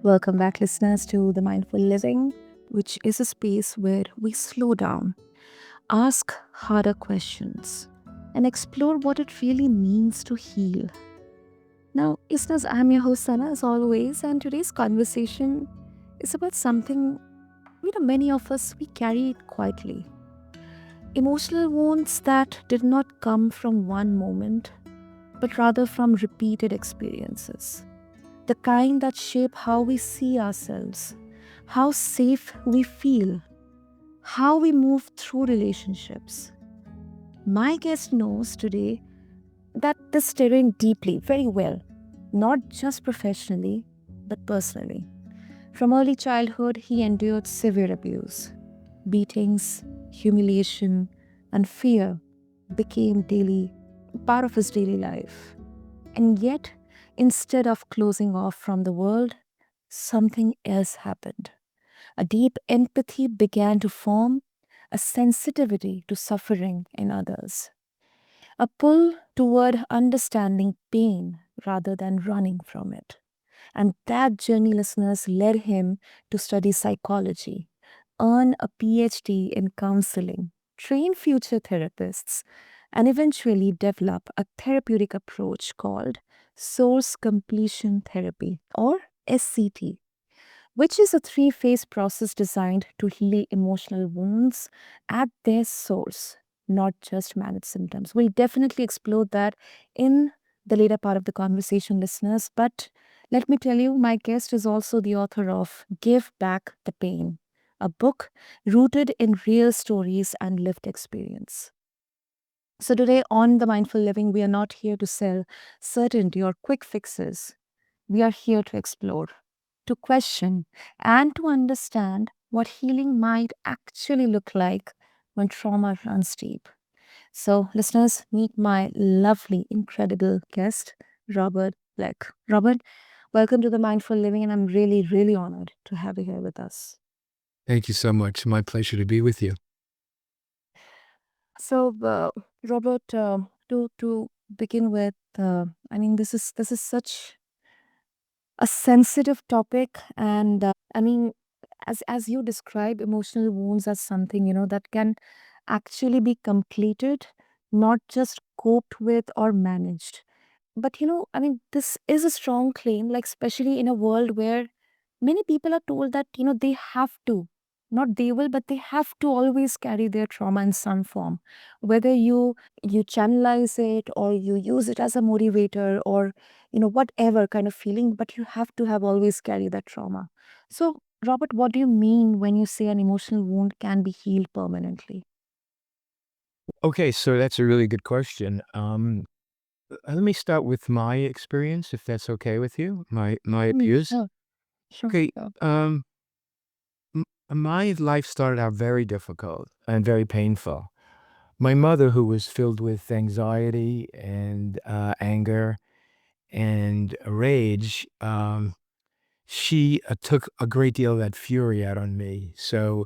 Welcome back, listeners, to the Mindful Living, which is a space where we slow down, ask harder questions, and explore what it really means to heal. Now, listeners, I'm your host, Sana, as always, and today's conversation is about something many of us we carry it quietly. Emotional wounds that did not come from one moment, but rather from repeated experiences. The kind that shape how we see ourselves, how safe we feel, how we move through relationships. My guest knows today that this terrain deeply, very well, not just professionally, but personally. From early childhood, he endured severe abuse. Beatings, humiliation, and fear became daily part of his daily life. And yet, instead of closing off from the world, something else happened. A deep empathy began to form, a sensitivity to suffering in others, a pull toward understanding pain rather than running from it. And that journey, listeners, led him to study psychology, earn a PhD in counseling, train future therapists, and eventually develop a therapeutic approach called source completion therapy, or SCT, which is a three-phase process designed to heal emotional wounds at their source, not just manage symptoms. We'll definitely explore that in the later part of the conversation, listeners. But let me tell you, my guest is also the author of Give Back the Pain, a book rooted in real stories and lived experience. So, today on The Mindful Living, we are not here to sell certainty or quick fixes. We are here to explore, to question, and to understand what healing might actually look like when trauma runs deep. So, listeners, meet my lovely, incredible guest, Robert Bleck. Robert, welcome to the Mindful Living, and I'm really, really honored to have you here with us. Thank you so much. My pleasure to be with you. So, Robert, to begin with, this is such a sensitive topic, and I mean, as you describe emotional wounds as something that can actually be completed, not just coped with or managed. But this is a strong claim, like especially in a world where many people are told that they have to, not they will, but they have to always carry their trauma in some form, whether you channelize it or you use it as a motivator, or whatever kind of feeling, but you have to have always carry that trauma. So, Robert, what do you mean when you say an emotional wound can be healed permanently? Okay, so that's a really good question. Let me start with my experience, if that's okay with you. My abuse. Sure, sure, Okay, sure. my life started out very difficult and very painful. My mother, who was filled with anxiety and anger and rage, she took a great deal of that fury out on me. So,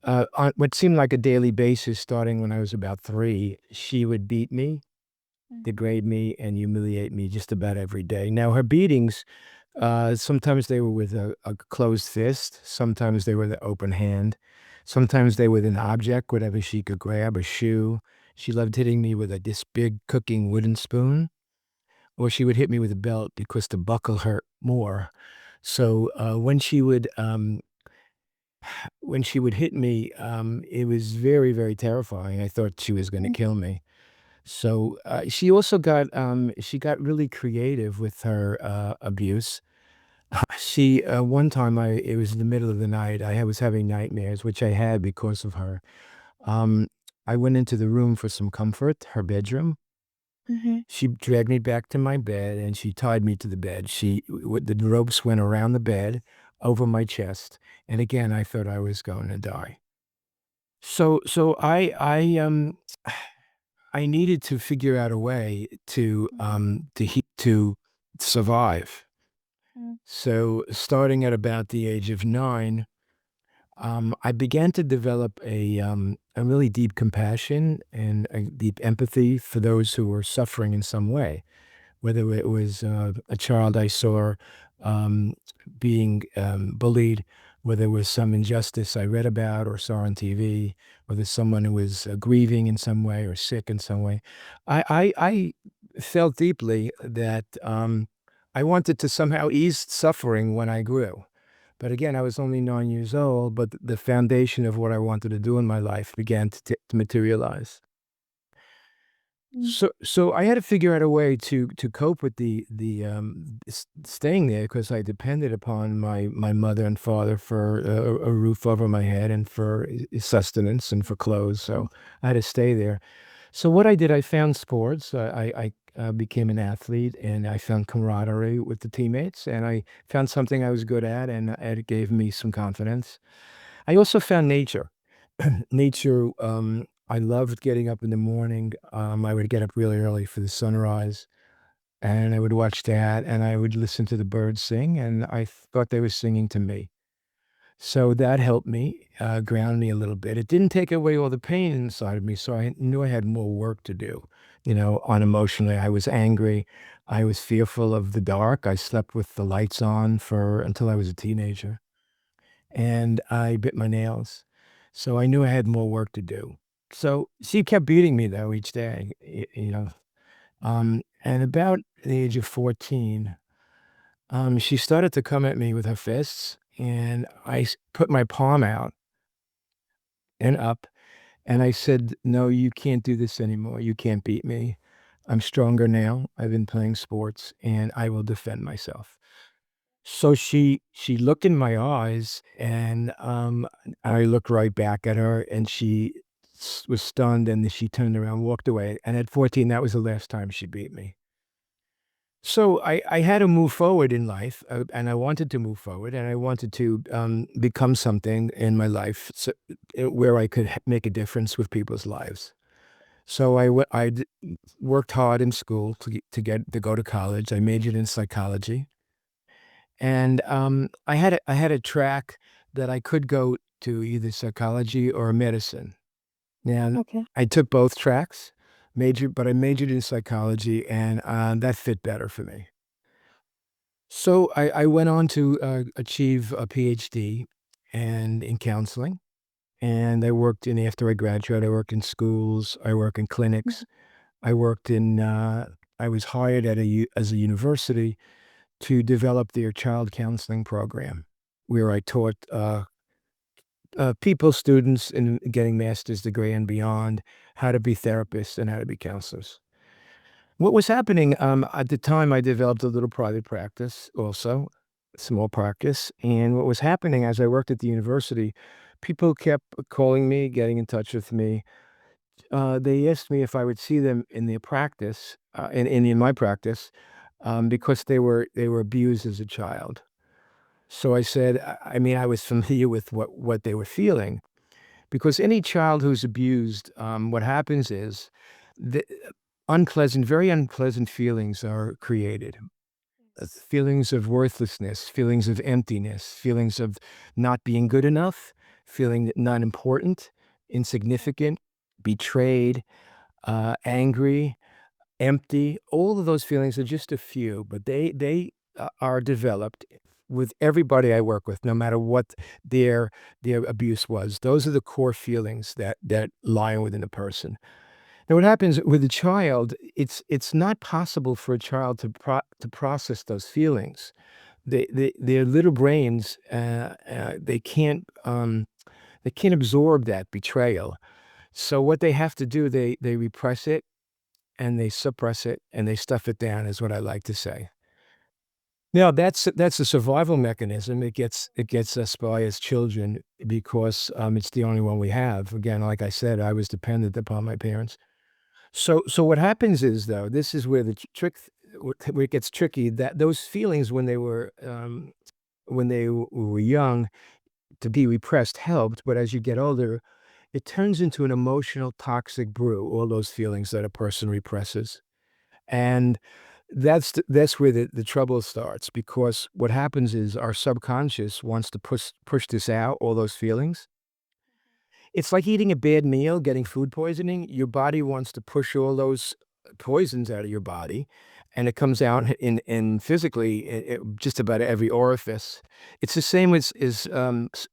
on what seemed like a daily basis, starting when I was about 3, she would beat me, degrade me, and humiliate me just about every day. Now, her beatings, sometimes they were with a closed fist, sometimes they were with an open hand, sometimes they were with an object, whatever she could grab, a shoe. She loved hitting me with this big cooking wooden spoon, or she would hit me with a belt because the buckle hurt more. So when she would hit me, it was very, very terrifying. I thought she was going to kill me. So, she got really creative with her, abuse. One time it was in the middle of the night, I was having nightmares, which I had because of her. Um, I went into the room for some comfort, her bedroom. Mm-hmm. She dragged me back to my bed, and she tied me to the bed. The ropes went around the bed, over my chest, and again, I thought I was going to die. So I needed to figure out a way to survive. So, starting at about the age of 9, I began to develop a really deep compassion and a deep empathy for those who were suffering in some way, whether it was a child I saw um, being bullied, where there was some injustice I read about or saw on TV, or there's someone who was grieving in some way or sick in some way. I felt deeply that I wanted to somehow ease suffering when I grew. But again, I was only 9 years old, but the foundation of what I wanted to do in my life began to materialize. Mm. So I had to figure out a way to cope with staying there because I depended upon my mother and father for a roof over my head and for sustenance and for clothes. So I had to stay there. So what I did, I found sports. I became an athlete, and I found camaraderie with the teammates, and I found something I was good at, and it gave me some confidence. I also found nature. Nature, I loved getting up in the morning. I would get up really early for the sunrise, and I would watch that, and I would listen to the birds sing, and I thought they were singing to me. So that helped me, ground me a little bit. It didn't take away all the pain inside of me, so I knew I had more work to do, on emotionally. I was angry. I was fearful of the dark. I slept with the lights on for until I was a teenager, and I bit my nails. So I knew I had more work to do. So she kept beating me though each day, and about the age of 14, she started to come at me with her fists, and put my palm out and up, and I said, "No, you can't do this anymore. You can't beat me. I'm stronger now. I've been playing sports, and I will defend myself." So she looked in my eyes, and, I looked right back at her, and she was stunned, and then she turned around, and walked away, and at 14, that was the last time she beat me. So I had to move forward in life, and I wanted to move forward, and I wanted to, become something in my life where I could make a difference with people's lives. So I worked hard in school to go to college. I majored in psychology. And, I had a track that I could go to either psychology or medicine. Now, Okay. I took both tracks, but I majored in psychology, and, that fit better for me. So I went on to, achieve a PhD and in counseling, and after I graduated, I worked in schools, I work in Mhm. clinics, I worked I was hired as a university to develop their child counseling program, where I taught people, students in getting master's degree and beyond, how to be therapists and how to be counselors. What was happening at the time, I developed a little private practice, also small practice, and what was happening as I worked at the university, people kept calling me, getting in touch with me. They asked me if I would see them in their practice, in my practice, because they were abused as a child. So I said, I mean, I was familiar with what they were feeling because any child who's abused, what happens is the very unpleasant feelings are created. Feelings of worthlessness, feelings of emptiness, feelings of not being good enough, feeling not important, insignificant, betrayed, angry, empty. All of those feelings are just a few, but they are developed with everybody I work with, no matter what their their abuse was. Those are the core feelings that lie within a person. Now, what happens with a child? It's not possible for a child to process those feelings. Their little brains, they can't absorb that betrayal. So what they have to do, they repress it and they suppress it and they stuff it down is what I like to say. Now that's a survival mechanism. It gets us by as children because, it's the only one we have. Again, like I said, I was dependent upon my parents. So what happens is, though, this is where the where it gets tricky, that those feelings when they were young to be repressed helped, but as you get older, it turns into an emotional toxic brew, all those feelings that a person represses. And that's where the trouble starts because what happens is our subconscious wants to push this out, all those feelings. It's like eating a bad meal, getting food poisoning. Your body wants to push all those poisons out of your body, and it comes out in physically just about every orifice. It's the same as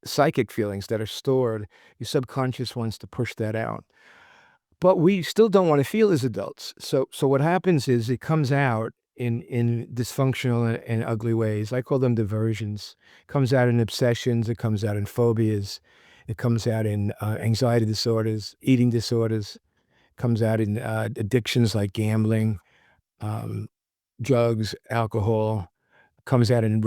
psychic feelings that are stored. Your subconscious wants to push that out. But we still don't wanna feel as adults. So what happens is it comes out in dysfunctional and ugly ways. I call them diversions. Comes out in obsessions, it comes out in phobias, it comes out in, anxiety disorders, eating disorders, comes out in, addictions like gambling, um, drugs, alcohol, comes out in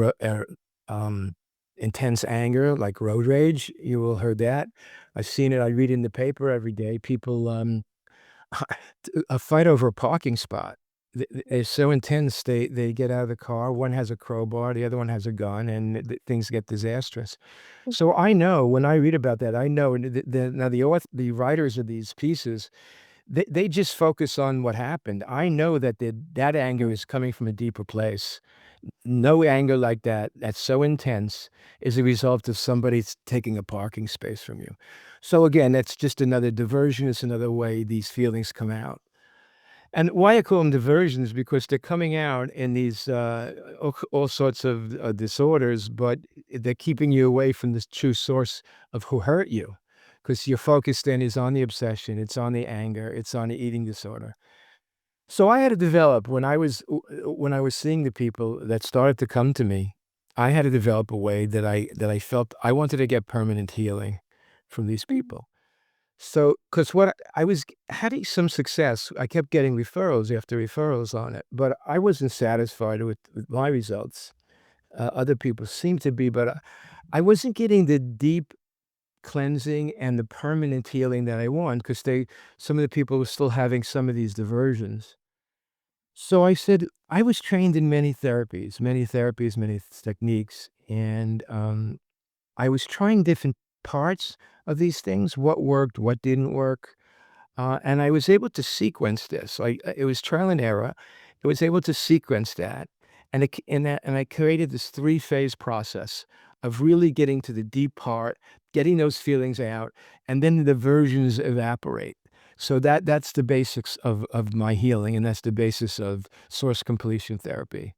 um, intense anger like road rage. You will heard that. I've seen it, I read in the paper every day. People, a fight over a parking spot. It's so intense, they get out of the car, one has a crowbar, the other one has a gun, and things get disastrous. So I know when I read about that, I know and now the writers of these pieces, they just focus on what happened. I know that that anger is coming from a deeper place. No anger like that, that's so intense, is a result of somebody taking a parking space from you. So again, that's just another diversion, it's another way these feelings come out. And why I call them diversions, because they're coming out in these, all sorts of, disorders, but they're keeping you away from the true source of who hurt you, because your focus then is on the obsession, it's on the anger, it's on the eating disorder. So I had to develop when I was seeing the people that started to come to me, I had to develop a way that I felt I wanted to get permanent healing from these people. So, because what I was having some success, I kept getting referrals after referrals on it, but I wasn't satisfied with my results. Other people seemed to be, but I wasn't getting the deep cleansing and the permanent healing that I want because some of the people were still having some of these diversions. So I said, I was trained in many therapies, many techniques, and I was trying different parts of these things, what worked, what didn't work. And I was able to sequence this. It was trial and error. I was able to sequence that, and I created this three-phase process of really getting to the deep part, getting those feelings out, and then the versions evaporate. So that's the basics of my healing, and that's the basis of source completion therapy.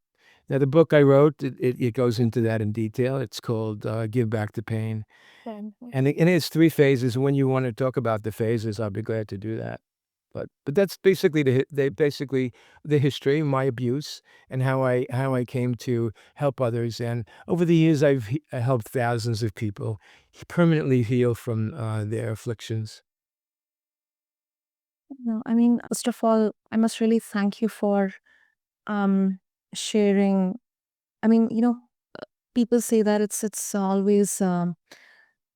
Now, the book I wrote, it goes into that in detail. It's called "Give Back the Pain." And it's 3 phases, and when you wanna talk about the phases, I'll be glad to do that. But that's basically the history, my abuse, and how I came to help others, and over the years, I helped thousands of people permanently heal from, their afflictions. No, I mean, first of all, I must really thank you for um sharing. I mean, people say that it's always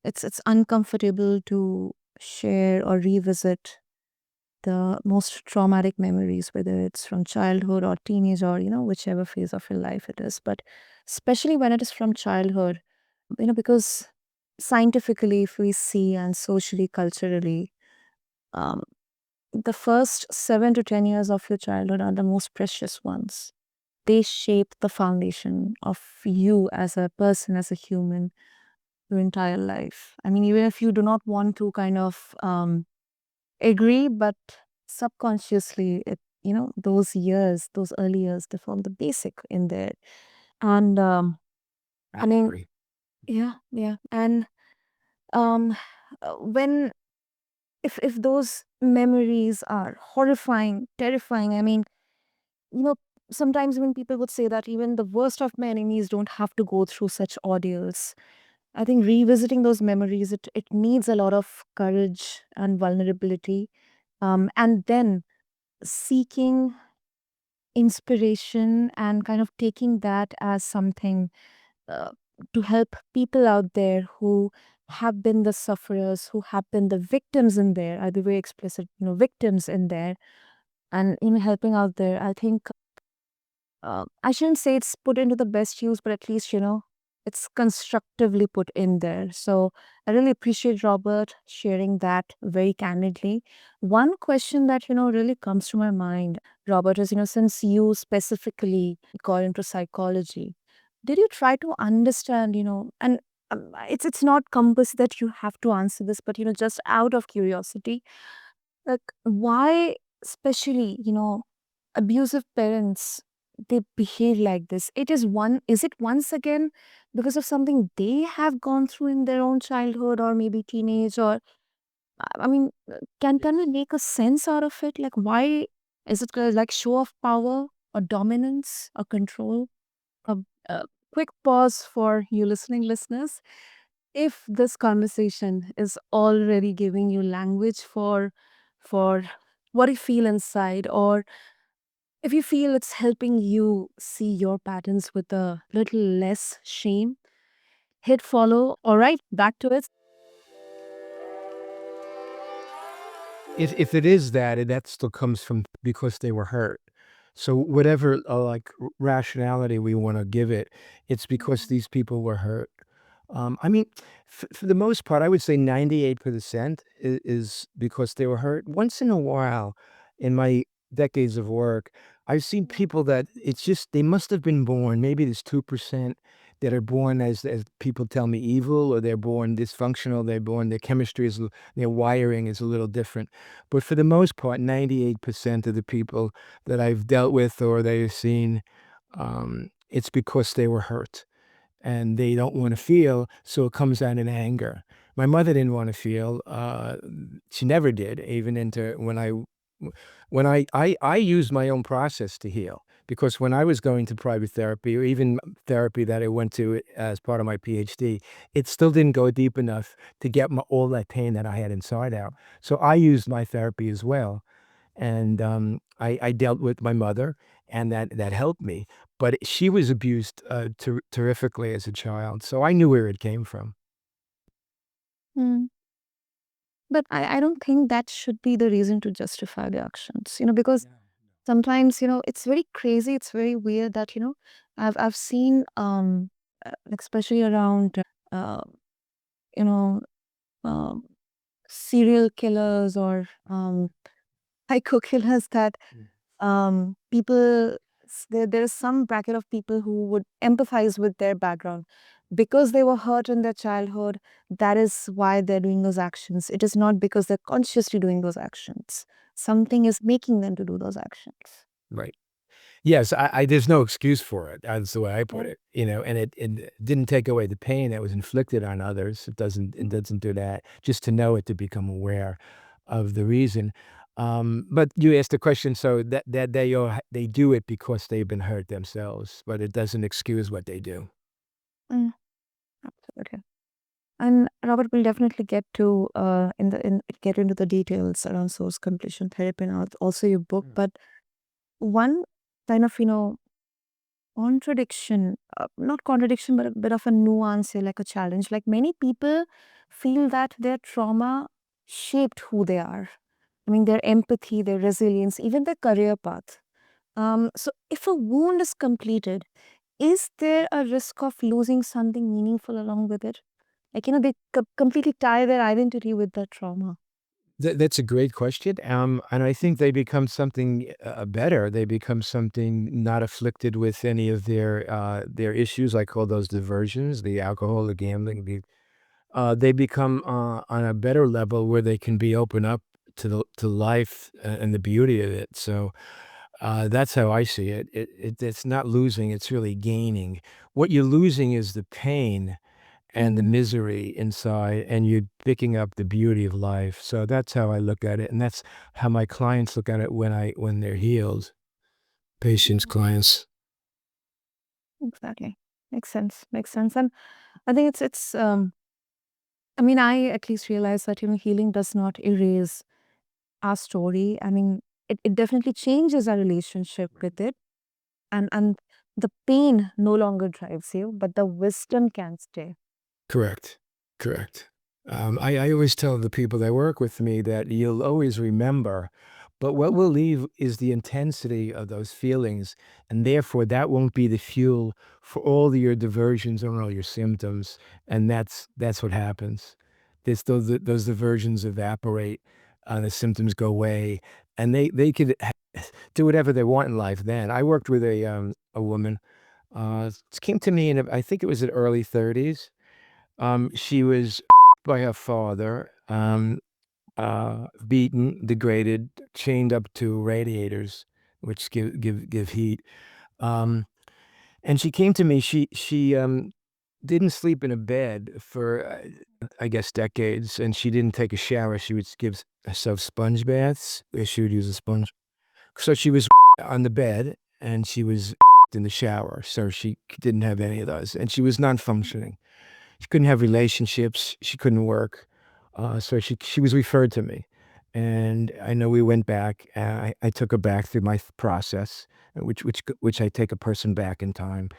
it's uncomfortable to share or revisit the most traumatic memories, whether it's from childhood or teenage or whichever phase of your life it is. But especially when it is from childhood, because scientifically, if we see and socially, culturally, um, the first 7 to 10 years of your childhood are the most precious ones. They shape the foundation of you as a person, as a human, your entire life. I mean, even if you do not want to kind of agree, but subconsciously, those years, those early years, they form the basic in there. And I I mean, agree. yeah, yeah. And um, when if those memories are horrifying, terrifying, I mean, you know, sometimes when people would say that even the worst of my enemies don't have to go through such ordeals, I think revisiting those memories, it needs a lot of courage and vulnerability. And then seeking inspiration and kind of taking that as something uh, to help people out there who have been the sufferers, who have been the victims in there. I'll be very explicit, victims in there, and helping out there. I think I shouldn't say it's put into the best use, but at least, it's constructively put in there. So I really appreciate Robert sharing that very candidly. One question that, really comes to my mind, Robert, is, since you specifically got into psychology, did you try to understand, and it's not compulsory that you have to answer this, but, just out of curiosity, like, why? especially, abusive parents, they behave like this. Is it once again because of something they have gone through in their own childhood or maybe teenage, or I mean, can we make a sense out of it? Like, why is it like show of power or dominance or control? A quick pause for you listening listeners. If this conversation is already giving you language for what you feel inside, or if you feel it's helping you see your patterns with a little less shame, hit follow. All right, back to it. If it is that, that still comes from because they were hurt. So whatever, like, rationality we wanna give it, it's because Mhm. these people were hurt. I mean, for the most part, I would say 98% is because they were hurt. Once in a while, in my decades of work, I've seen people that it's just they must have been born, maybe there's 2% that are born as people tell me, evil, or they're born dysfunctional, they're born their chemistry is their wiring is a little different. But for the most part, 98% of the people that I've dealt with or that I've seen, it's because they were hurt and they don't want to feel, so it comes out in anger. My mother didn't want to feel. She never did, even into when I used my own process to heal because when I was going to private therapy or even therapy that I went to as part of my PhD, it still didn't go deep enough to get all that pain that I had inside out. So I used my therapy as well, and I dealt with my mother, and that helped me. But she was abused terrifically as a child, so I knew where it came from. Mm. But I don't think that should be the reason to justify the actions, because Yeah. sometimes, it's very crazy, it's very weird that, I've seen, especially around, uh, you know, um, serial killers or psycho killers that Mm. people, there's some bracket of people who would empathize with their background because they were hurt in their childhood. That is why they're doing those actions. It is not because they're consciously doing those actions. Something is making them to do those actions. Right. Yes, I there's no excuse for it, that's the way I put Yeah. it, and it didn't take away the pain that was inflicted on others, it doesn't do that, just to know it, to become aware of the reason. But you asked the question, so that they do it because they've been hurt themselves, but it doesn't excuse what they do. Mm, absolutely. And Robert will definitely get to get into the details around source completion therapy and also your book. Mm. But one kind of contradiction, not contradiction, but a bit of a nuance here, like a challenge. Like many people feel that their trauma shaped who they are. I mean, their empathy, their resilience, even their career path. So, if a wound is completed, is there a risk of losing something meaningful along with it? Like, they completely tie their identity with the trauma. That's a great question, and I think they become something, better. They become something not afflicted with any of their issues. I call those diversions, the alcohol, the gambling, they become, on a better level where they can be open up to life and the beauty of it. So, that's how I see it. It's not losing, it's really gaining. What you're losing is the pain and the Mm, misery inside, and you're picking up the beauty of life. So that's how I look at it, and that's how my clients look at it when they're healed. Patients, clients. exactly. Makes sense. Makes sense. And I think I mean, I at least realize that, healing does not erase our story. I mean, it definitely changes our relationship with it. And the pain no longer drives you, but the wisdom can stay. Correct. Correct. I always tell the people that work with me that you'll always remember, but what will leave is the intensity of those feelings, and therefore that won't be the fuel for all your diversions and all your symptoms, and that's what happens. Those diversions evaporate, the symptoms go away, and they could do whatever they want in life then. I worked with a woman, came to me in I think it was in early 30s. She was by her father. beaten, degraded, chained up to radiators, which give heat. Um, and she came to me. She didn't sleep in a bed for I guess decades, and she didn't take a shower. She would give herself sponge baths, where she would use a sponge. So she was on the bed, and she was in the shower. So she didn't have any of those, and she was non-functioning. She couldn't have relationships. She couldn't work. So she was referred to me, and I know we went back. And I took her back through my process, which I take a person back in time,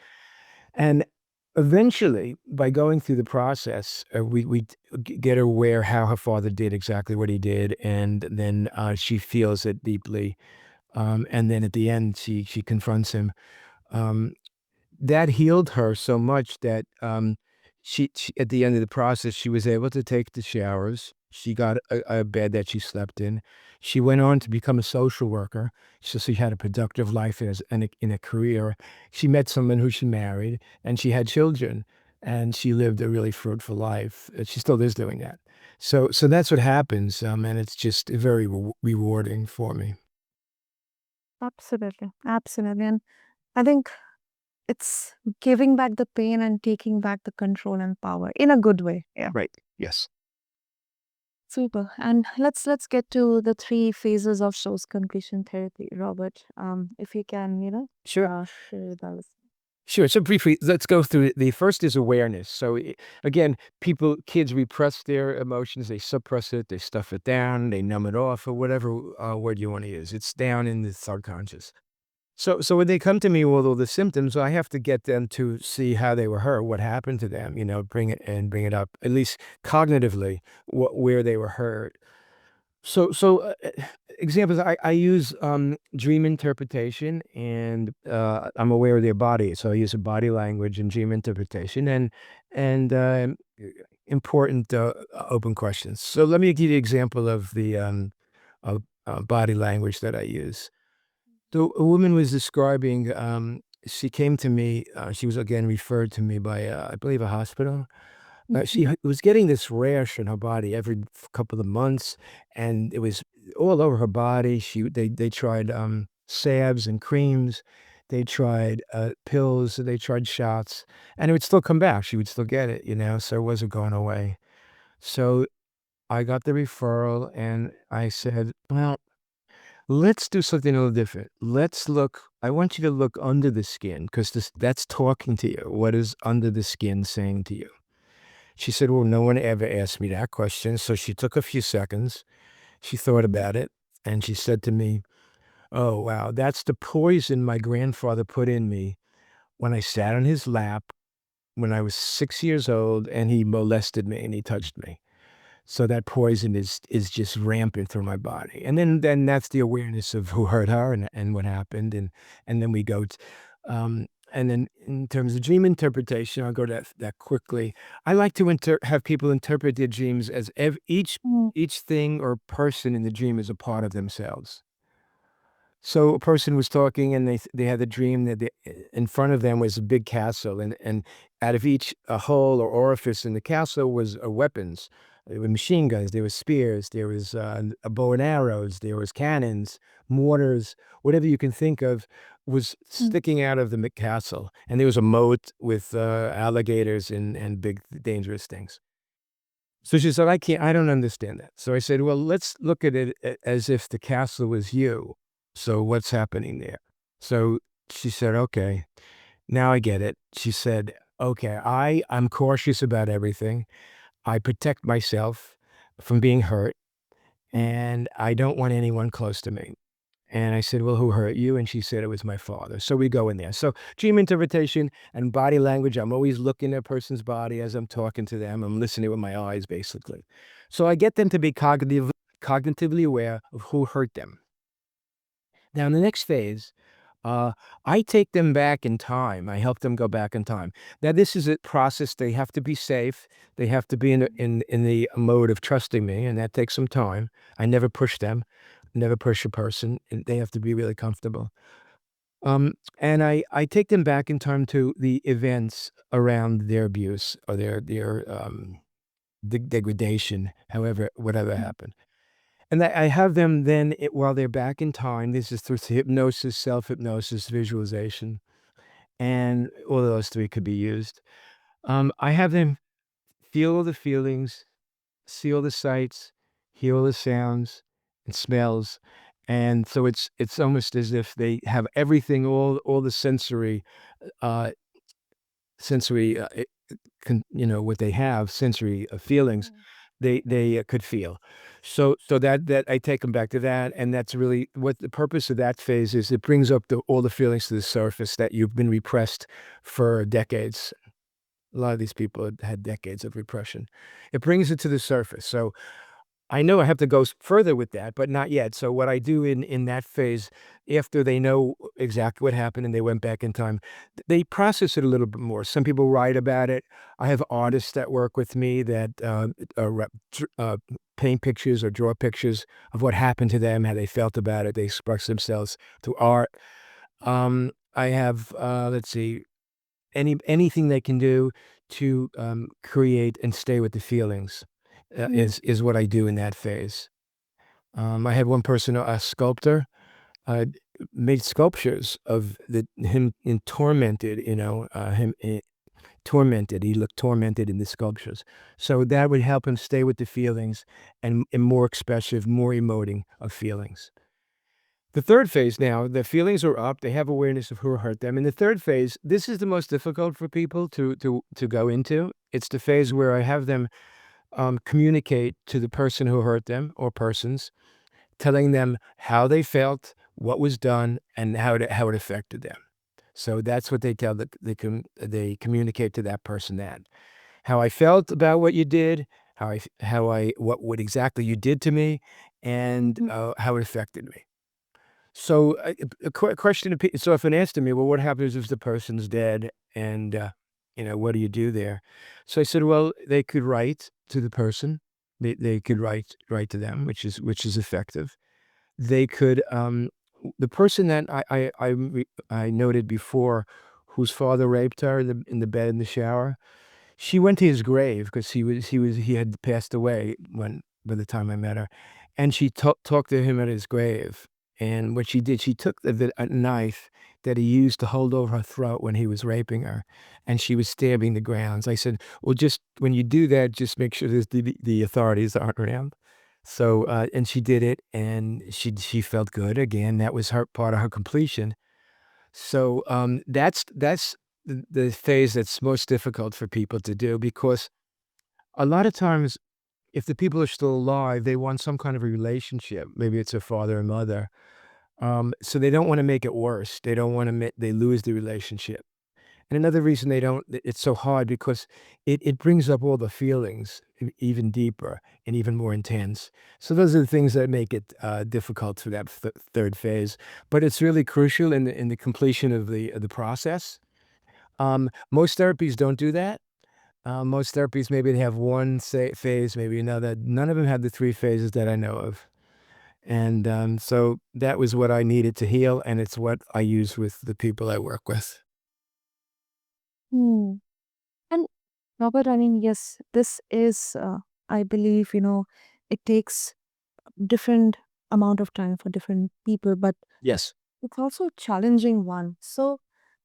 and eventually, by going through the process, we get her aware how her father did exactly what he did, and then she feels it deeply. And then at the end, she confronts him. Um, that healed her so much that, she at the end of the process, she was able to take the showers. She got a bed that she slept in. She went on to become a social worker, so she had a productive life as in a career. She met someone who she married, and she had children, and she lived a really fruitful life. She still is doing that. So that's what happens, and it's just very rewarding for me. Absolutely. Absolutely. And I think it's giving back the pain and taking back the control and power in a good way. Yeah. Right. Yes. Super. And let's get to the three phases of source completion therapy, Robert. If you can, Sure. share with us. Sure. So briefly, let's go through it. The first is awareness. So again, kids repress their emotions. They suppress it. They stuff it down. They numb it off, or whatever word you want to use. It's down in the subconscious. So when they come to me with all the symptoms, I have to get them to see how they were hurt, what happened to them. Bring it up at least cognitively, where they were hurt. So examples, I use, dream interpretation, and, I'm aware of their body, so I use a body language and dream interpretation, and important, open questions. So let me give you an example of the, body language that I use. So a woman was describing, she came to me, she was again referred to me by, I believe, a hospital. She Mhm. was getting this rash on her body every couple of months, and it was all over her body. They tried, salves and creams. They tried, pills. They tried shots, and it would still come back. She would still get it, so it wasn't going away. So I got the referral, and I said, "Well, let's do something a little different. I want you to look under the skin, because that's talking to you. What is under the skin saying to you?" She said, "Well, no one ever asked me that question." So she took a few seconds. She thought about it, and she said to me, "Oh, wow, that's the poison my grandfather put in me when I sat on his lap when I was 6 years old, and he molested me and he touched me. So that poison is just rampant through my body." And then that's the awareness of who hurt her, and what happened, and then we go t and then in terms of dream interpretation, I'll go to that quickly. I like to have people interpret their dreams as Mm, each thing or person in the dream is a part of themselves. So a person was talking, and they had a dream that in front of them was a big castle, and out of each a hole or orifice in the castle was weapons. There were machine guns, there were spears, there was a bow and arrows, there was cannons, mortars, whatever you can think of was mm, sticking out of the castle, and there was a moat with alligators and big dangerous things. So she said, I don't understand that." So I said, "Well, let's look at it as if the castle was you. So what's happening there?" So she said, "Okay, now I get it." She said, "Okay, I'm cautious about everything. I protect myself from being hurt, mm, and I don't want anyone close to me." And I said, "Well, who hurt you?" And she said, "It was my father." So we go in there. So dream interpretation and body language, I'm always looking at a person's body as I'm talking to them. I'm listening with my eyes, basically. So I get them to be cognitively aware of who hurt them. Now, in the next phase, uh, I take them back in time. I help them go back in time. Now, this is a process. They have to be safe. They have to be in the mode of trusting me, and that takes some time. I never push them, never push a person. And they have to be really comfortable. And I take them back in time to the events around their abuse or their degradation, whatever mm, happened. And I have them then while they're back in time. This is through hypnosis, self hypnosis, visualization, and all of those three could be used. I have them feel all the feelings, see all the sights, hear all the sounds and smells, and so it's almost as if they have everything, all the uh, sensory, what they have, sensory feelings, they could feel. So that I take them back to that, and that's really what the purpose of that phase is. It brings up all the feelings to the surface that you've been repressed for decades. A lot of these people had decades of repression. It brings it to the surface. So I know I have to go further with that, but not yet. So what I do in that phase, after they know exactly what happened and they went back in time, they process it a little bit more. Some people write about it. I have artists that work with me that paint pictures or draw pictures of what happened to them, how they felt about it. They express themselves through art. I have let's see, anything they can do to create and stay with the feelings Mm, is what I do in that phase. I had one person, a sculptor, uh, made sculptures of him in tormented, tormented. He looked tormented in the sculptures, so that would help him stay with the feelings and more expressive, more emoting of feelings. The third phase now, the feelings are up, they have awareness of who hurt them. In the third phase, this is the most difficult for people to go into. It's the phase where I have them communicate to the person who hurt them or persons, telling them how they felt, what was done, and how it affected them. So that's what they tell they communicate to that person, that how I felt about what you did, how I what exactly you did to me, and mhm, how it affected me. So, a question so if an asked me, "Well, what happens if the person's dead and, what do you do there?" So I said, "Well, they could write to the person. They could write to them, which is effective. They could, the person that I noted before, whose father raped her in the bed in the shower, she went to his grave because he had passed away by the time I met her, and she talked to him at his grave, and what she did, she took a knife that he used to hold over her throat when he was raping her, and she was stabbing the grounds. I said, "Well, just when you do that, just make sure there's the authorities aren't around." So, and she did it, and she felt good again. That was her part of her completion. So, that's the phase that's most difficult for people to do because a lot of times, if the people are still alive, they want some kind of a relationship. Maybe it's a father and mother. So they don't wanna make it worse. They don't wanna they lose the relationship. And another reason they don't it's so hard because it brings up all the feelings even deeper and even more intense. So those are the things that make it, difficult for that third phase, but it's really crucial in the completion of the process. Most therapies don't do that. Most therapies, maybe they have one phase, maybe another. None of them have the 3 phases that I know of. And, so that was what I needed to heal, and it's what I use with the people I work with. mm. And Robert, I mean, yes, this is, I believe, it takes different amount of time for different people, but Yes. it's also a challenging one. So,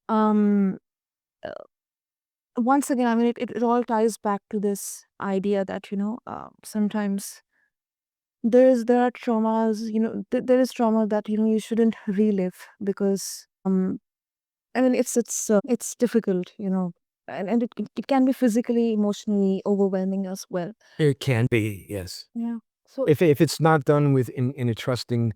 um, uh, once again, I mean, it all ties back to this idea that, sometimes there are traumas, there is trauma that, you shouldn't relive because, I mean, it's difficult, and it can be physically, emotionally overwhelming as well. It can be, yes. Yeah. So, If it's not done with in a trusting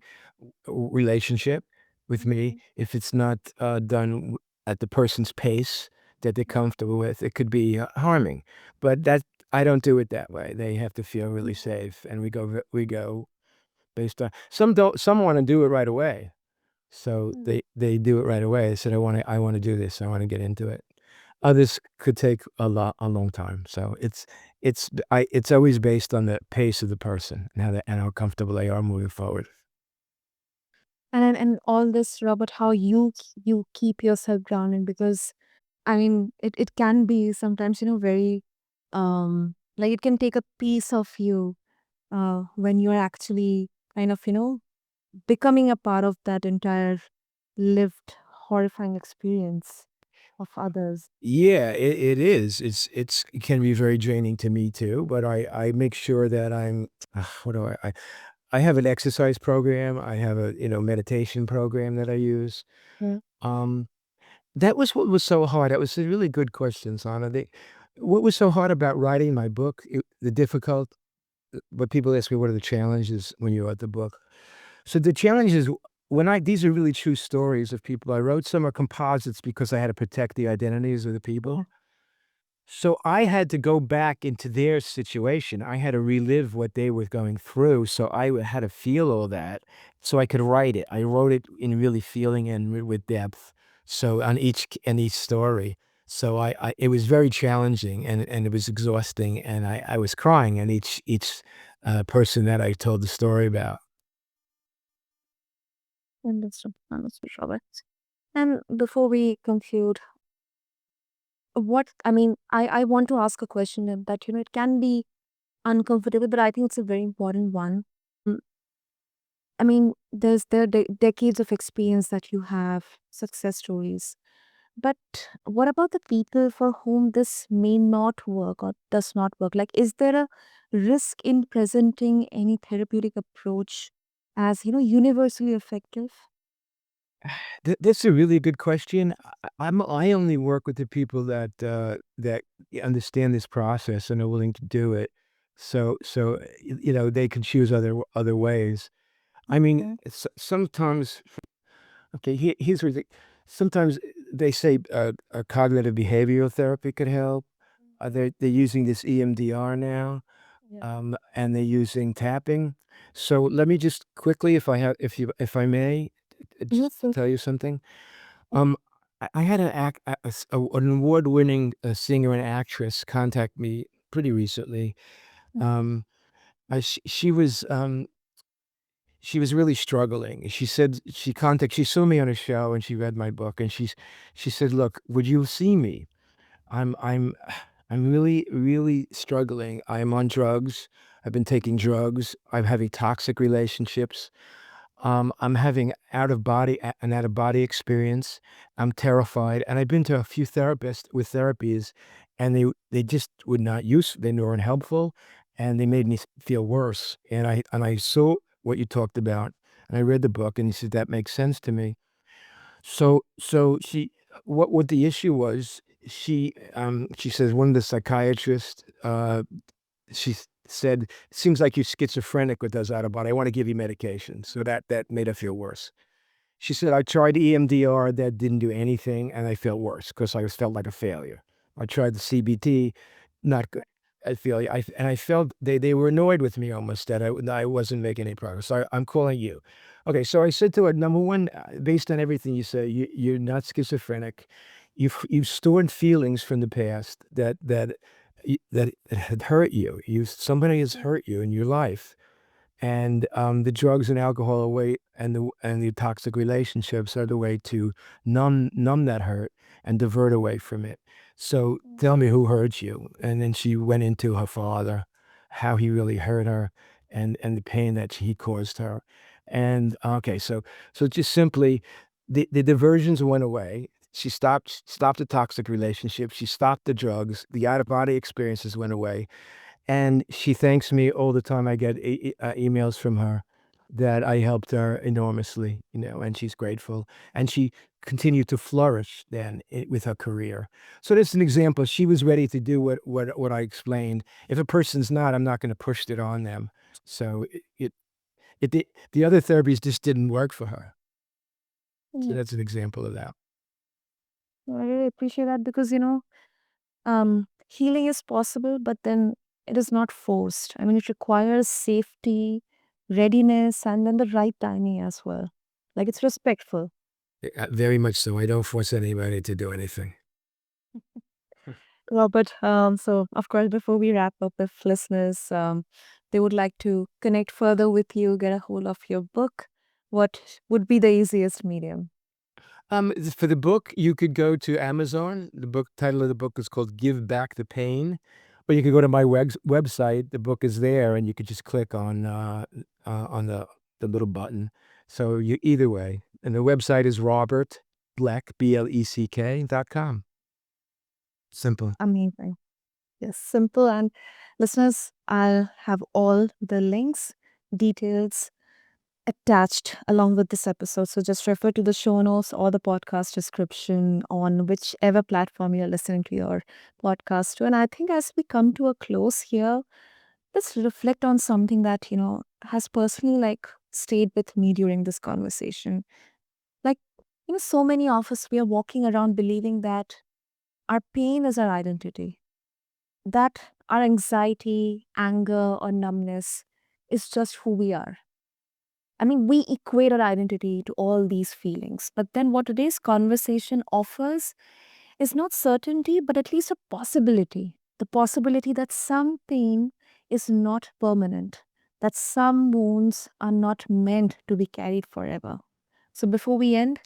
relationship with me, mhm, if it's not, done at the person's pace that they're comfortable with, it could be, harming. But I don't do it that way. They have to feel really mhm, safe, and we go based on some wanna do it right away. So mhm. they do it right away. They said, "I wanna do this. I wanna get into it." Others could take a long time. So it's always based on the pace of the person and how comfortable they are moving forward. And all this, Robert, how you keep yourself grounded, because I mean, it can be sometimes, very, like it can take a piece of you when you're actually kind of, becoming a part of that entire lived horrifying experience of others. Yeah, it is. It can be very draining to me too, but I make sure that I'm what do I have an exercise program. I have a, meditation program that I use. Yeah. Um, that was what was so hard. That was a really good question, Sana. What was so hard about writing my book, the difficult, what people ask me, what are the challenges when you wrote the book? So the challenge is these are really true stories of people I wrote. Some are composites because I had to protect the identities of the Yeah. people. So I had to go back into their situation. I had to relive what they were going through. So had to feel all that so I could write it. I wrote it in really feeling and with depth. So on each story. So it was very challenging and it was exhausting. And I was crying and each person that I told the story about. Understood. Understood, Robert. And before we conclude, I want to ask a question that, it can be uncomfortable, but I think it's a very important one. There are decades of experience that you have, success stories. But what about the people for whom this may not work or does not work? Like, is there a risk in presenting any therapeutic approach as, universally effective? That's a really good question. I only work with the people that understand this process and are willing to do it. They can choose other ways. I mean, Okay. sometimes okay, here's where sometimes they say a cognitive behavioral therapy could help. They're using this EMDR now, Yeah. and they're using tapping. So let me just quickly, if I may, just Yes, sir. tell you something. I had an award-winning, singer and actress contact me pretty recently. Um, she was really struggling. She said she saw me on a show and she read my book and she said, "Look, would you see me? I'm I'm really, really struggling. I am on drugs. I've been taking drugs. I'm having toxic relationships. I'm having an out of body experience. I'm terrified, and I've been to a few therapists with therapies, and they just would not use. They weren't helpful, and they made me feel worse. And I saw what you talked about, and I read the book, and he said that makes sense to me. So what the issue was. She says one of the psychiatrists. She said, "Seems like you're schizophrenic with those out of body. I want to give you medication." So that made her feel worse. She said, "I tried EMDR, that didn't do anything, and I felt worse because I felt like a failure. I tried the CBT, not good. I feel and I felt they were annoyed with me almost that I wasn't making any progress. So I'm calling you." Okay, so I said to her, "Number one, based on everything you say, you're not schizophrenic. You've stored feelings from the past that had hurt you. Somebody has hurt you in your life, and the drugs and alcohol are way and the toxic relationships are the way to numb that hurt and divert away from it. So tell me who hurt you." And then she went into her father, how he really hurt her, and the pain that he caused her. And okay, so just simply, the diversions went away. She stopped the toxic relationship. She stopped the drugs. The out of body experiences went away, and she thanks me all the time. I get emails from her that I helped her enormously, and she's grateful. And she continued to flourish then with her career. So that's an example. She was ready to do what I explained. If a person's not, I'm not going to push it on them. So the other therapies just didn't work for her. So Yeah. that's an example of that. I really appreciate that because, healing is possible, but then it is not forced. It requires safety, readiness, and then the right timing as well. Like, it's respectful. Very much so. I don't force anybody to do anything. Robert, so of course, before we wrap up, if listeners they would like to connect further with you, get a hold of your book, what would be the easiest medium? For the book, you could go to Amazon. The book title of the book is called "Give Back the Pain," but you could go to my website. The book is there, and you could just click on the the little button. So you either way. And the website is Robert Bleck, BLECK.com. Simple. Amazing. Yes, simple. And listeners, I'll have all the links, details attached along with this episode. So just refer to the show notes or the podcast description on whichever platform you're listening to your podcast to. And I think as we come to a close here, let's reflect on something that, has personally stayed with me during this conversation. Like, so many of us, we are walking around believing that our pain is our identity, that our anxiety, anger, or numbness is just who we are. I mean, we equate our identity to all these feelings. But then what today's conversation offers is not certainty, but at least a possibility. The possibility that some pain is not permanent, that some wounds are not meant to be carried forever. So before we end,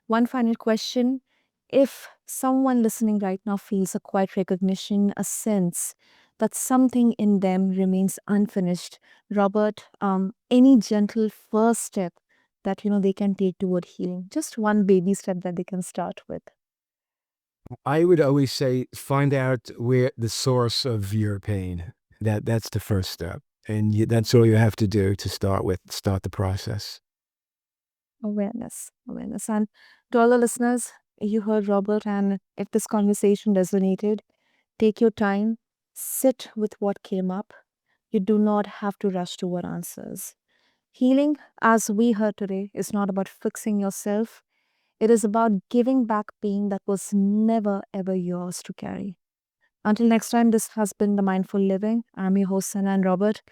one final question. If someone listening right now feels a quiet recognition, a sense that something in them remains unfinished, Robert, any gentle first step that they can take toward healing, just one baby step that they can start with. I would always say find out where the source of your pain. That's the first step. And that's all you have to do to start the process. Awareness. And to all the listeners, you heard Robert, and if this conversation resonated, take your time, sit with what came up. You do not have to rush toward answers. Healing, as we heard today, is not about fixing yourself. It is about giving back pain that was never ever yours to carry. Until next time, this has been the Mindful Living. I'm your host, Sana and Robert.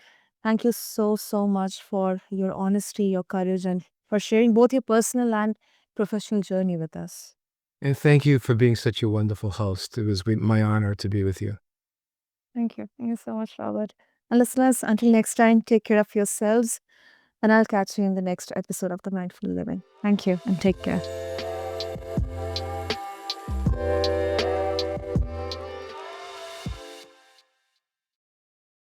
Thank you so, so much for your honesty, your courage, and for sharing both your personal and professional journey with us. And thank you for being such a wonderful host. It was my honor to be with you. Thank you. Thank you so much, Robert. And listeners, until next time, take care of yourselves, and I'll catch you in the next episode of the Mindful Living. Thank you, and take care.